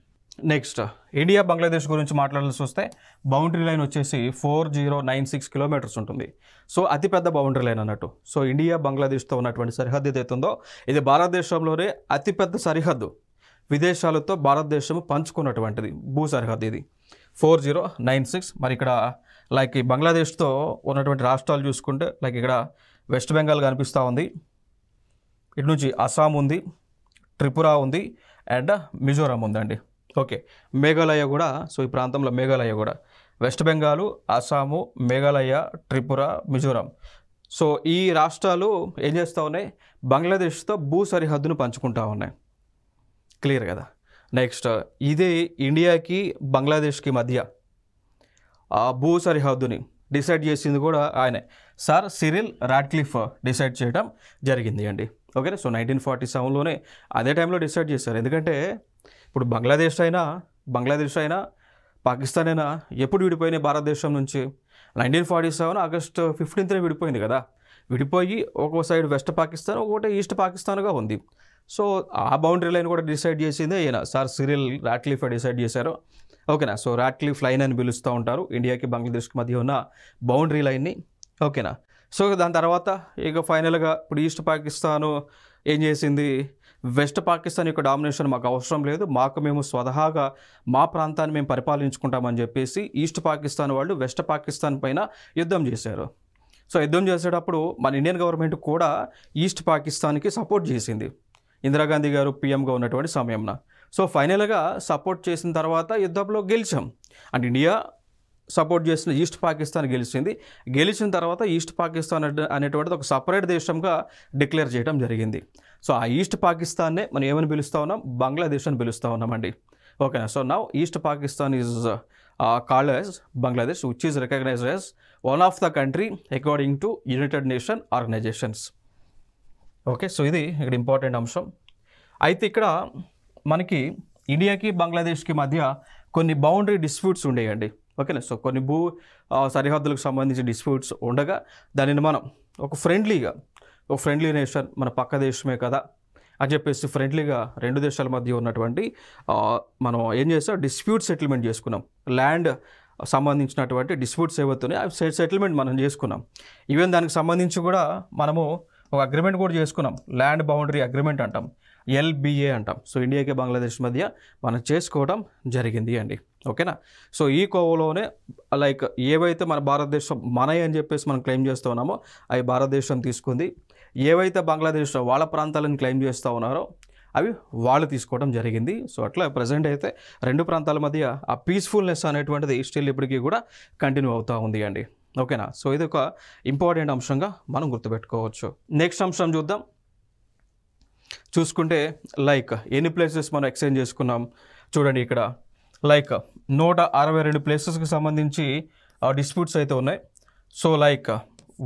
నెక్స్ట్ ఇండియా బంగ్లాదేశ్ గురించి మాట్లాడాల్సి వస్తే బౌండరీ లైన్ వచ్చేసి 4096 కిలోమీటర్స్ ఉంటుంది. సో అతిపెద్ద బౌండరీ లైన్ అన్నట్టు. సో ఇండియా బంగ్లాదేశ్తో ఉన్నటువంటి సరిహద్దు ఏదైతే ఉందో ఇది భారతదేశంలోనే అతిపెద్ద సరిహద్దు. విదేశాలతో భారతదేశం పంచుకున్నటువంటిది భూ సరిహద్దు ఇది 4096. మరి ఇక్కడ లైక్ ఈ బంగ్లాదేశ్తో ఉన్నటువంటి రాష్ట్రాలు చూసుకుంటే లైక్ ఇక్కడ వెస్ట్ బెంగాల్ కనిపిస్తూ ఉంది, ఇటు నుంచి అస్సాం ఉంది, త్రిపుర ఉంది అండ్ మిజోరాం ఉందండి. ఓకే, మేఘాలయ కూడా. సో ఈ ప్రాంతంలో మేఘాలయ కూడా, వెస్ట్ బెంగాల్, అస్సాము, మేఘాలయ, త్రిపుర, మిజోరాం. సో ఈ రాష్ట్రాలు ఏం చేస్తూ ఉన్నాయి, బంగ్లాదేశ్తో భూ సరిహద్దును పంచుకుంటూ ఉన్నాయి. క్లియర్ కదా. నెక్స్ట్ ఇదే ఇండియాకి బంగ్లాదేశ్కి మధ్య భూ సరిహద్దుని డిసైడ్ చేసింది కూడా ఆయనే, సార్ సిరిల్ రాడ్క్లిఫ్ డిసైడ్ చేయడం జరిగింది అండి. ఓకే, సో 1947లోనే అదే టైంలో డిసైడ్ చేశారు. ఎందుకంటే ఇప్పుడు బంగ్లాదేశ్ అయినా పాకిస్తాన్ అయినా ఎప్పుడు విడిపోయినాయి భారతదేశం నుంచి? 1947 ఆగస్టు 15న విడిపోయింది కదా. విడిపోయి ఒక సైడ్ వెస్ట్ పాకిస్తాన్, ఒకటి ఈస్ట్ పాకిస్తాన్గా ఉంది. సో ఆ బౌండరీ లైన్ కూడా డిసైడ్ చేసిందే ఈయన, సార్ సిరిల్ రాడ్క్లిఫ్ డిసైడ్ చేశారు. ఓకేనా. సో రాడ్క్లిఫ్ లైన్ అని పిలుస్తూ ఉంటారు ఇండియాకి బంగ్లాదేశ్కి మధ్య ఉన్న బౌండరీ లైన్ని. ఓకేనా. సో దాని తర్వాత ఇక ఫైనల్గా ఇప్పుడు ఈస్ట్ పాకిస్తాను ఏం చేసింది, వెస్ట్ పాకిస్తాన్ యొక్క డామినేషన్ మాకు అవసరం లేదు, మాకు మేము స్వతహాగా మా ప్రాంతాన్ని మేము పరిపాలించుకుంటామని చెప్పేసి ఈస్ట్ పాకిస్తాన్ వాళ్ళు వెస్ట్ పాకిస్తాన్ పైన యుద్ధం చేశారు. సో యుద్ధం చేసేటప్పుడు మన ఇండియన్ గవర్నమెంట్ కూడా ఈస్ట్ పాకిస్తాన్కి సపోర్ట్ చేసింది, ఇందిరాగాంధీ గారు పిఎంగా ఉన్నటువంటి సమయంలో. సో ఫైనల్గా సపోర్ట్ చేసిన తర్వాత యుద్ధంలో గెలిచాం. అంటే ఇండియా సపోర్ట్ చేసిన ఈస్ట్ పాకిస్తాన్ గెలిచింది. గెలిచిన తర్వాత ఈస్ట్ పాకిస్తాన్ అనేటువంటిది ఒక సపరేట్ దేశంగా డిక్లేర్ చేయడం జరిగింది. సో ఆ ఈస్ట్ పాకిస్తాన్నే మనం ఏమని పిలుస్తూ ఉన్నాం, బంగ్లాదేశ్ అని పిలుస్తూ ఉన్నామండి. ఓకేనా. So now East Pakistan is called as Bangladesh which is recognised as one of the country according to United Nation organisations. Okay, so ఇది ఇక్కడ ఇంపార్టెంట్ అంశం. అయితే ఇక్కడ మనకి ఇండియాకి బంగ్లాదేశ్కి మధ్య కొన్ని బౌండరీ డిస్ప్యూట్స్ ఉండేయండి. ఓకేనా. సో కొన్ని భూ సరిహద్దులకు సంబంధించి డిస్ప్యూట్స్ ఉండగా దానిని మనం ఒక ఫ్రెండ్లీ నేషన్, మన పక్క దేశమే కదా అని చెప్పేసి ఫ్రెండ్లీగా రెండు దేశాల మధ్య ఉన్నటువంటి మనం ఏం చేస్తాం, డిస్ప్యూట్ సెటిల్మెంట్ చేసుకున్నాం. ల్యాండ్ సంబంధించినటువంటి డిస్ప్యూట్స్ ఏవైతున్నాయి అవి సెటిల్మెంట్ మనం చేసుకున్నాం. ఈవెన్ దానికి సంబంధించి కూడా మనము ఒక అగ్రిమెంట్ కూడా చేసుకున్నాం, ల్యాండ్ బౌండరీ అగ్రిమెంట్ అంటాం, LBA అంటాం. సో ఇండియాకి బంగ్లాదేశ్ మధ్య మనం చేసుకోవడం జరిగింది అండి. ఓకేనా. సో ఈ కోవలోనే లైక్ ఏవైతే మన భారతదేశం మనవి అని చెప్పేసి మనం క్లెయిమ్ చేస్తూ ఉన్నామో అవి భారతదేశం తీసుకుంది, ఏవైతే బంగ్లాదేశ్ వాళ్ళ ప్రాంతాలను క్లెయిమ్ చేస్తూ ఉన్నారో అవి వాళ్ళు తీసుకోవడం జరిగింది. సో అట్లా ప్రజెంట్ అయితే రెండు ప్రాంతాల మధ్య ఆ పీస్ఫుల్నెస్ అనేటువంటిది స్టిల్ ఇప్పటికీ కూడా కంటిన్యూ అవుతూ ఉంది అండి. ఓకేనా. సో ఇది ఒక ఇంపార్టెంట్ అంశంగా మనం గుర్తుపెట్టుకోవచ్చు. నెక్స్ట్ అంశం చూసుకుంటే లైక్ ఎన్ని ప్లేసెస్ మనం ఎక్స్చేంజ్ చేసుకున్నాం చూడండి. ఇక్కడ లైక్ 162 ప్లేసెస్కి సంబంధించి డిస్ప్యూట్స్ అయితే ఉన్నాయి. So like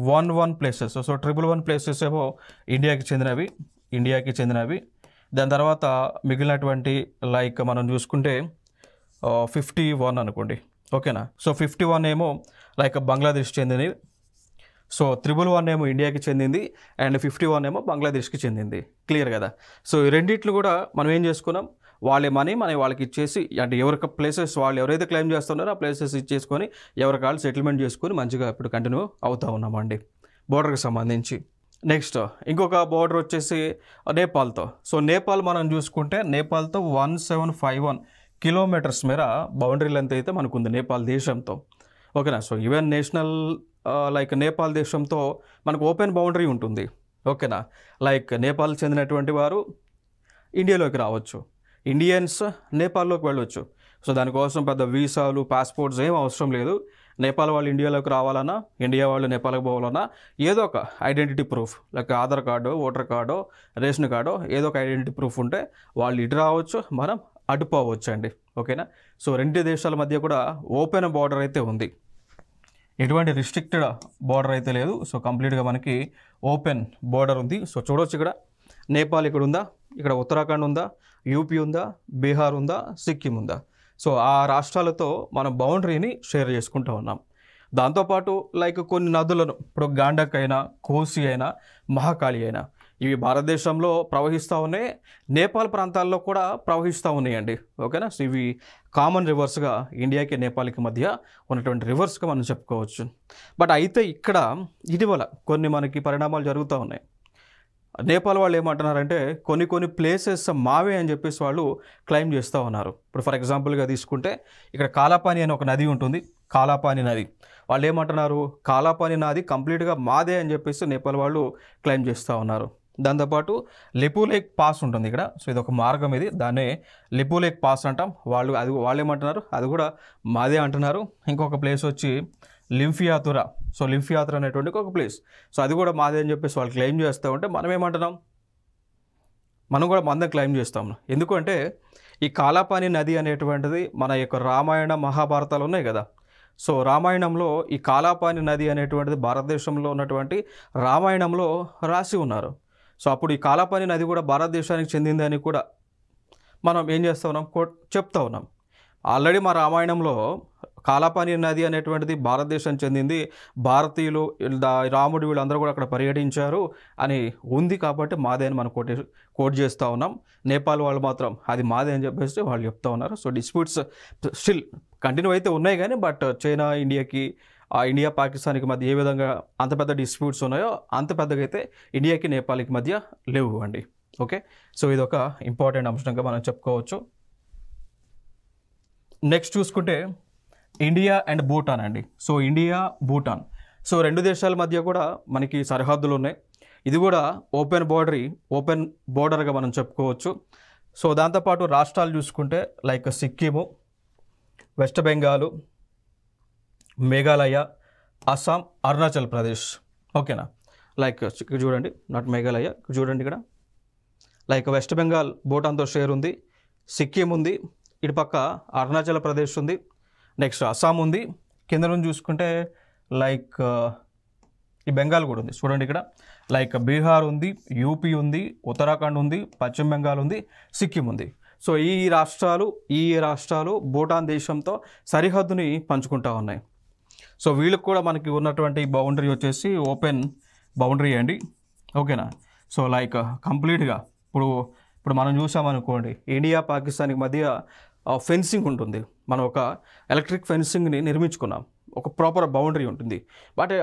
11 places, so 111 places ఏమో ఇండియాకి చెందినవి. దాని తర్వాత మిగిలినటువంటి లైక్ మనం చూసుకుంటే 51 అనుకోండి. ఓకేనా. సో 51 ఏమో లైక్ బంగ్లాదేశ్ చెందినవి. సో 111 ఏమో ఇండియాకి చెందింది అండ్ 51 ఏమో బంగ్లాదేశ్కి చెందింది. క్లియర్ కదా. సో ఈ రెండిట్లు కూడా మనం ఏం చేసుకున్నాం, వాళ్ళే మనం వాళ్ళకి ఇచ్చేసి, అంటే ఎవరికి ప్లేసెస్ వాళ్ళు ఎవరైతే క్లెయిమ్ చేస్తున్నారో ఆ ప్లేసెస్ ఇచ్చేసుకొని ఎవరికి వాళ్ళు సెటిల్మెంట్ చేసుకొని మంచిగా ఇప్పుడు కంటిన్యూ అవుతూ ఉన్నామండి బోర్డర్కి సంబంధించి. నెక్స్ట్ ఇంకొక బోర్డర్ వచ్చేసి నేపాల్తో. సో నేపాల్ మనం చూసుకుంటే నేపాల్తో 1751 కిలోమీటర్స్ మేర బౌండరీ లెంత్ అయితే మనకు ఉంది నేపాల్ దేశంతో. ఓకేనా. So even national like Nepal దేశంతో మనకు ఓపెన్ బౌండరీ ఉంటుంది. ఓకేనా. లైక్ నేపాల్ చెందినటువంటి వారు ఇండియాలోకి రావచ్చు, ఇండియన్స్ నేపాల్లోకి వెళ్ళవచ్చు. సో దానికోసం పెద్ద వీసాలు, పాస్పోర్ట్స్ ఏం అవసరం లేదు. నేపాల్ వాళ్ళు ఇండియాలోకి రావాలన్నా, ఇండియా వాళ్ళు నేపాల్కి పోవాలన్నా ఏదో ఒక identity proof like Aadhaar card, voter card, ration card, ఏదో ఒక ఐడెంటిటీ ప్రూఫ్ ఉంటే వాళ్ళు ఇటు రావచ్చు, మనం అడ్డుపోవచ్చు అండి. ఓకేనా. సో రెండు దేశాల మధ్య కూడా ఓపెన్ బార్డర్ అయితే ఉంది, ఎటువంటి రిస్ట్రిక్టెడ్ బార్డర్ అయితే లేదు. సో కంప్లీట్గా మనకి ఓపెన్ బార్డర్ ఉంది. సో చూడవచ్చు ఇక్కడ నేపాల్ ఇక్కడ ఉందా, ఇక్కడ ఉత్తరాఖండ్ ఉందా, యూపీ ఉందా, బీహార్ ఉందా, సిక్కిం ఉందా. సో ఆ రాష్ట్రాలతో మనం బౌండరీని షేర్ చేసుకుంటూ ఉన్నాం. దాంతోపాటు లైక్ కొన్ని నదులను, ఇప్పుడు గాండక్ అయినా, కోసి అయినా, మహాకాళి అయినా, ఇవి భారతదేశంలో ప్రవహిస్తూ ఉన్నాయి, నేపాల్ ప్రాంతాల్లో కూడా ప్రవహిస్తూ ఉన్నాయండి. ఓకేనా. సో ఇవి కామన్ రివర్స్గా ఇండియాకి నేపాల్కి మధ్య ఉన్నటువంటి రివర్స్గా మనం చెప్పుకోవచ్చు. బట్ అయితే ఇక్కడ ఇటీవల కొన్ని మనకి పరిణామాలు జరుగుతూ ఉన్నాయి. నేపాల్ వాళ్ళు ఏమంటున్నారంటే కొన్ని ప్లేసెస్ మావే అని చెప్పేసి వాళ్ళు క్లెయిమ్ చేస్తూ ఉన్నారు. ఇప్పుడు ఫర్ ఎగ్జాంపుల్గా తీసుకుంటే ఇక్కడ కాలాపాని అనే ఒక నది ఉంటుంది, కాలాపాని నది. వాళ్ళు ఏమంటున్నారు, కాలాపాని నది కంప్లీట్గా మాదే అని చెప్పేసి నేపాల్ వాళ్ళు క్లెయిమ్ చేస్తూ ఉన్నారు. దాంతోపాటు లిపులేక్ పాస్ ఉంటుంది ఇక్కడ. సో ఇది ఒక మార్గం, ఇది దాన్నే లిపులేక్ పాస్ అంటాం. వాళ్ళు ఏమంటున్నారు, అది కూడా మాదే అంటున్నారు. ఇంకొక ప్లేస్ వచ్చి లింఫియాతురా. సో లింఫియాతురా అనేటువంటి ఒక ప్లేస్, సో అది కూడా మాదే అని చెప్పేసి వాళ్ళు క్లెయిమ్ చేస్తూ ఉంటే మనం ఏమంటున్నాం, మనం కూడా మందం క్లెయిమ్ చేస్తాం. ఎందుకంటే ఈ కాలాపాని నది అనేటువంటిది మన యొక్క రామాయణ మహాభారతాలు ఉన్నాయి కదా. సో రామాయణంలో ఈ కాలాపాని నది అనేటువంటిది భారతదేశంలో ఉన్నటువంటి రామాయణంలో రాసి ఉన్నారు. సో అప్పుడు ఈ కాలాపాని నది కూడా భారతదేశానికి చెందిందని కూడా మనం ఏం చేస్తూ ఉన్నాం, చెప్తా ఉన్నాం. ఆల్రెడీ మా రామాయణంలో కాలాపాని నది అనేటువంటిది భారతదేశానికి చెందింది, భారతీయులు రాముడు వీళ్ళందరూ కూడా అక్కడ పర్యటించారు అని ఉంది, కాబట్టి మాదే అని మనం కోట్ చేస్తూ ఉన్నాం. నేపాల్ వాళ్ళు మాత్రం అది మాదే అని చెప్పేసి వాళ్ళు చెప్తా ఉన్నారు. సో డిస్ప్యూట్స్ స్టిల్ కంటిన్యూ అయితే ఉన్నాయి కానీ, బట్ చైనా ఇండియాకి, ఇండియా పాకిస్తాన్కి మధ్య ఏ విధంగా అంత పెద్ద డిస్ప్యూట్స్ ఉన్నాయో అంత పెద్దగా అయితే ఇండియాకి నేపాల్కి మధ్య లేవు అండి. ఓకే. సో ఇది ఒక ఇంపార్టెంట్ అంశంగా మనం చెప్పుకోవచ్చు. నెక్స్ట్ చూసుకుంటే ఇండియా అండ్ భూటాన్ అండి. సో ఇండియా, భూటాన్, సో రెండు దేశాల మధ్య కూడా మనకి సరిహద్దులు ఉన్నాయి. ఇది కూడా ఓపెన్ బోర్డర్గా మనం చెప్పుకోవచ్చు. సో దాంతోపాటు రాష్ట్రాలు చూసుకుంటే లైక్ సిక్కిము, వెస్ట్ బెంగాలు, మేఘాలయ, అస్సాం, అరుణాచల్ ప్రదేశ్. ఓకేనా. లైక్ చూడండి, నాట్ మేఘాలయ, చూడండి ఇక్కడ లైక్ వెస్ట్ బెంగాల్ భూటాన్తో షేర్ ఉంది, సిక్కిం ఉంది, ఇటు పక్క అరుణాచల్ ప్రదేశ్ ఉంది, నెక్స్ట్ అస్సాం ఉంది, కింద నుంచి చూసుకుంటే లైక్ ఈ బెంగాల్ కూడా ఉంది చూడండి ఇక్కడ, లైక్ బీహార్ ఉంది, యూపీ ఉంది, ఉత్తరాఖండ్ ఉంది, పశ్చిమ బెంగాల్ ఉంది, సిక్కిం ఉంది. సో ఈ రాష్ట్రాలు భూటాన్ దేశంతో సరిహద్దుని పంచుకుంటా ఉన్నాయి. సో వీళ్ళకి కూడా మనకి ఉన్నటువంటి బౌండరీ వచ్చేసి ఓపెన్ బౌండరీ అండి. ఓకేనా. సో లైక్ కంప్లీట్గా ఇప్పుడు మనం చూసామనుకోండి, ఇండియా పాకిస్తాన్కి మధ్య ఫెన్సింగ్ ఉంటుంది. మనం ఒక ఎలక్ట్రిక్ ఫెన్సింగ్ని నిర్మించుకున్నాం, ఒక ప్రాపర్ బౌండరీ ఉంటుంది. బట్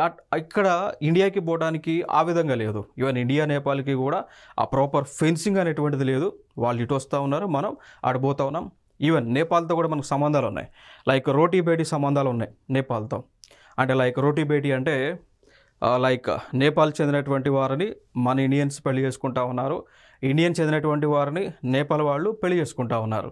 ఇక్కడ ఇండియాకి పోవడానికి ఆ విధంగా లేదు. ఈవెన్ ఇండియా నేపాల్కి కూడా ఆ ప్రాపర్ ఫెన్సింగ్ అనేటువంటిది లేదు. వాళ్ళు ఇటు వస్తూ ఉన్నారు, మనం ఆడిపోతూ ఉన్నాం. ఈవెన్ నేపాల్తో కూడా మనకు సంబంధాలు ఉన్నాయి, లైక్ రోటీ బేటీ సంబంధాలు ఉన్నాయి నేపాల్తో. అంటే లైక్ రోటీ బేటీ అంటే లైక్ నేపాల్ చెందినటువంటి వారిని మన ఇండియన్స్ పెళ్లి చేసుకుంటా ఉన్నారు, ఇండియన్ చెందినటువంటి వారిని నేపాల్ వాళ్ళు పెళ్లి చేసుకుంటా ఉన్నారు.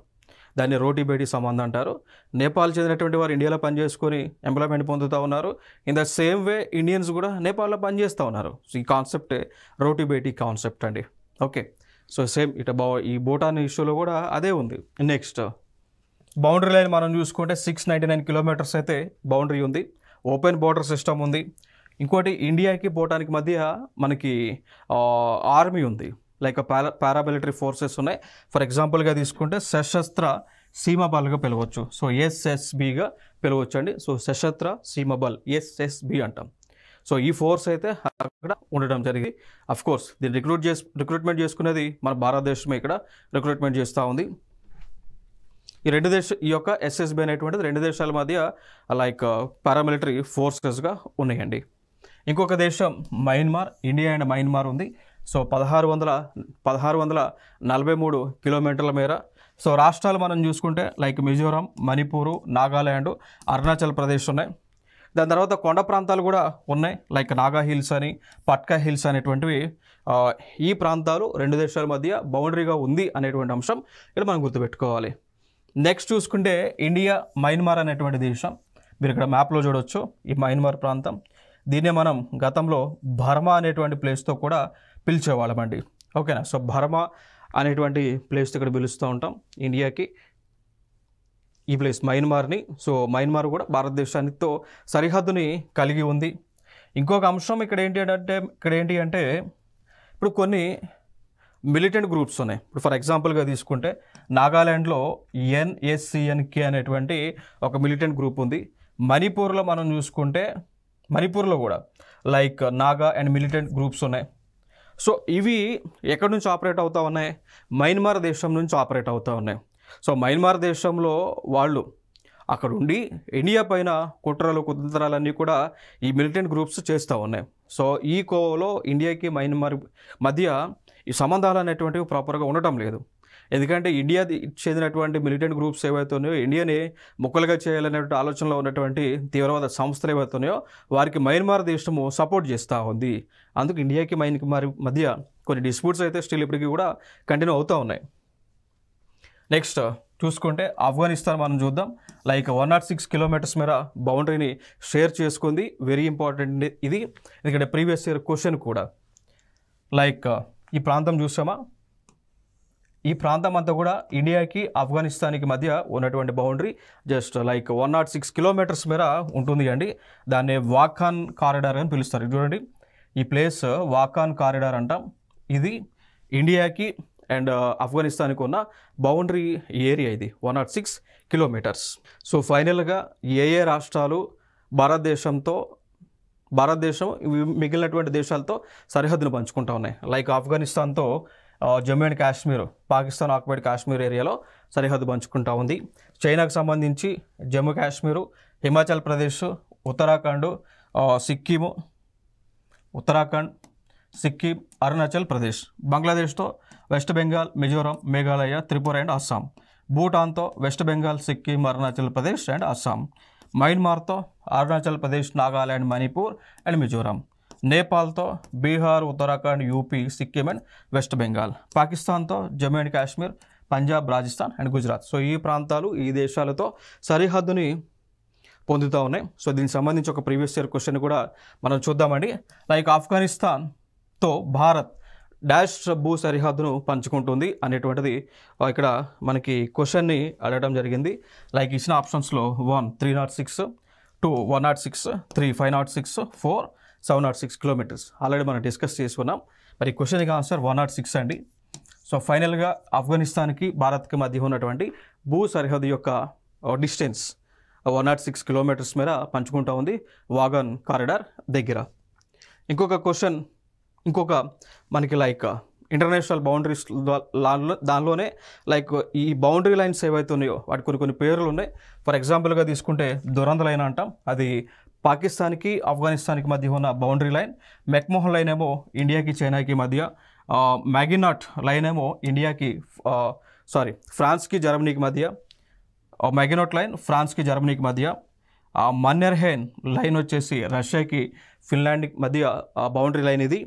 దాన్ని రోటీ బేటీ సంబంధం అంటారు. నేపాల్ చెందినటువంటి వారు ఇండియాలో పనిచేసుకొని ఎంప్లాయ్మెంట్ పొందుతూ ఉన్నారు. In the same way Indians కూడా నేపాల్లో పనిచేస్తూ ఉన్నారు. సో ఈ కాన్సెప్టే రోటీ బేటీ కాన్సెప్ట్ అండి. ఓకే. సో సేమ్ ఈ భూటాన్ ఇష్యూలో కూడా అదే ఉంది. నెక్స్ట్ బౌండరీ లైన్ మనం చూసుకుంటే 699 కిలోమీటర్స్ అయితే బౌండరీ ఉంది, ఓపెన్ బోర్డర్ సిస్టమ్ ఉంది. ఇంకోటి ఇండియాకి భూటాన్కి మధ్య మనకి ఆర్మీ ఉంది, లైక్ పారామిలిటరీ ఫోర్సెస్ ఉన్నాయి. ఫర్ ఎగ్జాంపుల్గా తీసుకుంటే సశస్త్ర సీమాబల్గా పిలవచ్చు. సో ఎస్ఎస్బిగా పిలవచ్చు అండి. సో సశస్త్ర సీమాబల్ ఎస్ఎస్బి అంటాం. సో ఈ ఫోర్స్ అయితే అక్కడ ఉండడం జరిగింది. అఫ్ కోర్స్ దీన్ని రిక్రూట్మెంట్ చేసుకునేది మన భారతదేశమే ఇక్కడ రిక్రూట్మెంట్ చేస్తూ ఉంది. ఈ యొక్క ఎస్ఎస్బి అనేటువంటిది రెండు దేశాల మధ్య లైక్ పారామిలిటరీ ఫోర్సెస్గా ఉన్నాయండి. ఇంకొక దేశం మయన్మార్, ఇండియా అండ్ మయన్మార్ ఉంది. సో 1643 కిలోమీటర్ల మేర. సో రాష్ట్రాలు మనం చూసుకుంటే లైక్ మిజోరాం, మణిపూరు, నాగాల్యాండ్, అరుణాచల్ ప్రదేశ్ ఉన్నాయి. దాని తర్వాత కొండ ప్రాంతాలు కూడా ఉన్నాయి, లైక్ నాగా హిల్స్ అని, పట్కా హిల్స్ అనేటువంటివి. ఈ ప్రాంతాలు రెండు దేశాల మధ్య బౌండరీగా ఉంది అనేటువంటి అంశం ఇక్కడ మనం గుర్తుపెట్టుకోవాలి. నెక్స్ట్ చూసుకుంటే ఇండియా మయన్మార్ అనేటువంటి దేశం, మీరు ఇక్కడ మ్యాప్లో చూడవచ్చు ఈ మయన్మార్ ప్రాంతం. దీన్నే మనం గతంలో బర్మా అనేటువంటి ప్లేస్తో కూడా పిలిచేవాళ్ళమండి. ఓకేనా. సో బర్మా అనేటువంటి ప్లేస్ ఇక్కడ పిలుస్తూ ఉంటాం ఇండియాకి ఈ ప్లేస్ మయన్మార్ని. సో మయన్మార్ కూడా భారతదేశానితో సరిహద్దుని కలిగి ఉంది. ఇంకొక అంశం ఇక్కడ ఏంటి అంటే ఇప్పుడు కొన్ని మిలిటెంట్ గ్రూప్స్ ఉన్నాయి. ఇప్పుడు ఫర్ ఎగ్జాంపుల్గా తీసుకుంటే నాగాల్యాండ్లో NSCNK అనేటువంటి ఒక మిలిటెంట్ గ్రూప్ ఉంది. మణిపూర్లో మనం చూసుకుంటే మణిపూర్లో కూడా like Naga and militant groups ఉన్నాయి. సో ఇవి ఎక్కడి నుంచి ఆపరేట్ అవుతూ ఉన్నాయి? మయన్మార్ దేశం నుంచి ఆపరేట్ అవుతూ ఉన్నాయి. సో మయన్మార్ దేశంలో వాళ్ళు అక్కడ ఉండి ఇండియా పైన కుట్రలు కుతంత్రాలన్నీ కూడా ఈ మిలిటెంట్ గ్రూప్స్ చేస్తూ ఉన్నాయి. సో ఈ కోవలో ఇండియాకి మయన్మార్ మధ్య ఈ సంబంధాలు అనేటువంటివి ప్రాపర్గా ఉండటం లేదు. ఎందుకంటే ఇండియా చెందినటువంటి మిలిటెంట్ గ్రూప్స్ ఏవైతే ఉన్నాయో ఇండియాని ముక్కలుగా చేయాలనేటువంటి ఆలోచనలో ఉన్నటువంటి తీవ్రవాద సంస్థలు ఏవైతే ఉన్నాయో వారికి మయన్మార్ దేశము సపోర్ట్ చేస్తూ ఉంది. అందుకు ఇండియాకి మయన్మార్ మధ్య కొన్ని డిస్ప్యూట్స్ అయితే స్టిల్ ఇప్పటికీ కూడా కంటిన్యూ అవుతూ ఉన్నాయి. నెక్స్ట్ చూసుకుంటే ఆఫ్ఘనిస్తాన్ మనం చూద్దాం. లైక్ 106 కిలోమీటర్స్ మేర బౌండరీని షేర్ చేసుకుంది. వెరీ ఇంపార్టెంట్ ఇది, ఎందుకంటే ప్రీవియస్ ఇయర్ క్వశ్చన్ కూడా. లైక్ ఈ ప్రాంతం చూసామా, ఈ ప్రాంతం అంతా కూడా ఇండియాకి ఆఫ్ఘనిస్తాన్కి మధ్య ఉన్నటువంటి బౌండరీ జస్ట్ లైక్ 106 కిలోమీటర్స్ మేర ఉంటుంది అండి. దాన్ని వాకాన్ కారిడార్ అని పిలుస్తారు. చూడండి ఈ ప్లేస్ వాకాన్ కారిడార్ అంటాం. ఇది ఇండియాకి అండ్ ఆఫ్ఘనిస్తాన్కి ఉన్న బౌండరీ ఏరియా ఇది 106 కిలోమీటర్స్. సో ఫైనల్గా ఏ రాష్ట్రాలు భారతదేశం మిగిలినటువంటి దేశాలతో సరిహద్దును పంచుకుంటూ ఉన్నాయి? లైక్ ఆఫ్ఘనిస్తాన్తో జమ్మూ అండ్ కాశ్మీర్, పాకిస్తాన్ ఆక్యుపైడ్ కాశ్మీర్ ఏరియాలో సరిహద్దు పంచుకుంటూ ఉంది. చైనాకు సంబంధించి జమ్మూ కాశ్మీరు, హిమాచల్ ప్రదేశ్, ఉత్తరాఖండ్, సిక్కిం, అరుణాచల్ ప్రదేశ్. బంగ్లాదేశ్తో వెస్ట్ బెంగాల్, మిజోరాం, మేఘాలయ, త్రిపుర అండ్ అస్సాం. భూటాన్తో వెస్ట్ బెంగాల్, సిక్కిం, అరుణాచల్ ప్రదేశ్ అండ్ అస్సాం. మయన్మార్తో అరుణాచల్ ప్రదేశ్, నాగాల్యాండ్, మణిపూర్ అండ్ మిజోరాం. నేపాల్తో Bihar, Uttarakhand, UP, Sikkim and West Bengal. పాకిస్తాన్తో Jammu and Kashmir, Punjab, Rajasthan and Gujarat. So ఈ ప్రాంతాలు ఈ దేశాలతో సరిహద్దుని పొందుతూ ఉన్నాయి. సో దీనికి సంబంధించి ఒక ప్రీవియస్ ఇయర్ క్వశ్చన్ కూడా మనం చూద్దామండి. లైక్ ఆఫ్ఘనిస్తాన్తో భారత్ డాష్ భూ సరిహద్దును పంచుకుంటుంది అనేటువంటిది ఇక్కడ మనకి క్వశ్చన్ని అడగడం జరిగింది. లైక్ ఇచ్చిన ఆప్షన్స్లో 1 306, 2 106, 3 506, 4 706 కిలోమీటర్స్ ఆల్రెడీ మనం డిస్కస్ చేసుకున్నాం. మరి క్వశ్చన్కి ఆన్సర్ 106 అండి. సో ఫైనల్గా ఆఫ్ఘనిస్తాన్కి భారత్కి మధ్య ఉన్నటువంటి భూ సరిహద్దు యొక్క డిస్టెన్స్ 106 కిలోమీటర్స్ మేర పంచుకుంటూ ఉంది వాగన్ కారిడార్ దగ్గర. ఇంకొక మనకి లైక్ ఇంటర్నేషనల్ బౌండరీస్ దానిలోనే లైక్ ఈ బౌండరీ లైన్స్ ఏవైతే ఉన్నాయో వాటి కొన్ని పేర్లు ఉన్నాయి. ఫర్ ఎగ్జాంపుల్గా తీసుకుంటే దురంద లైన్ అంటాం. అది పాకిస్తాన్కి ఆఫ్ఘనిస్తాన్కి మధ్య ఉన్న బౌండరీ లైన్. మెక్మోహన్ లైన్ ఏమో ఇండియాకి చైనాకి మధ్య. మ్యాగినాట్ లైన్ ఏమో ఫ్రాన్స్కి జర్మనీకి మధ్య. మ్యాగినాట్ లైన్ ఫ్రాన్స్కి జర్మనీకి మధ్య. మన్నెర్హైన్ లైన్ వచ్చేసి రష్యాకి ఫిన్లాండ్కి మధ్య బౌండరీ లైన్ ఇది.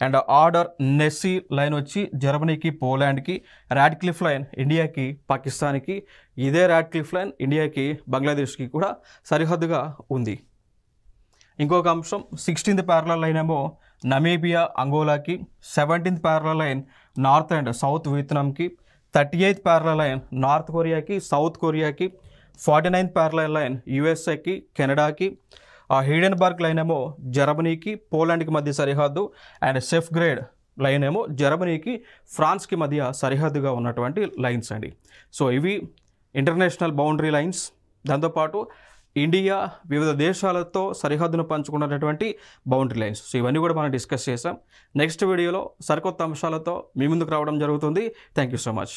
అండ్ ఆర్డర్ నెస్సీ లైన్ వచ్చి జర్మనీకి పోలాండ్కి. రాడ్క్లిఫ్ లైన్ ఇండియాకి పాకిస్తాన్కి. ఇదే రాడ్క్లిఫ్ లైన్ ఇండియాకి బంగ్లాదేశ్కి కూడా సరిహద్దుగా ఉంది. ఇంకొక అంశం 16th ప్యారలల్ లైన్ ఏమో నమీబియా అంగోలాకి. 17th parallel line North and South వియత్నాంకి. 38th ప్యారలల్ లైన్ నార్త్ కొరియాకి, సౌత్ కొరియాకి. 49th ప్యారలల్ లైన్ యుఎస్ఏకి, కెనడాకి. హిడెన్బర్గ్ లైన్ ఏమో జర్మనీకి, పోలాండ్కి మధ్య సరిహద్దు. అండ్ సెఫ్ గ్రేడ్ లైన్ ఏమో జర్మనీకి, ఫ్రాన్స్కి మధ్య సరిహద్దుగా ఉన్నటువంటి లైన్స్ అండి. సో ఇవి ఇంటర్నేషనల్ బౌండరీ లైన్స్. దాంతోపాటు ఇండియా వివిధ దేశాలతో సరిహద్దును పంచుకున్నటువంటి బౌండరీ లైన్స్. సో ఇవన్నీ కూడా మనం డిస్కస్ చేసాం. నెక్స్ట్ వీడియోలో సరికొత్త అంశాలతో మీ ముందుకు రావడం జరుగుతుంది. Thank you so much.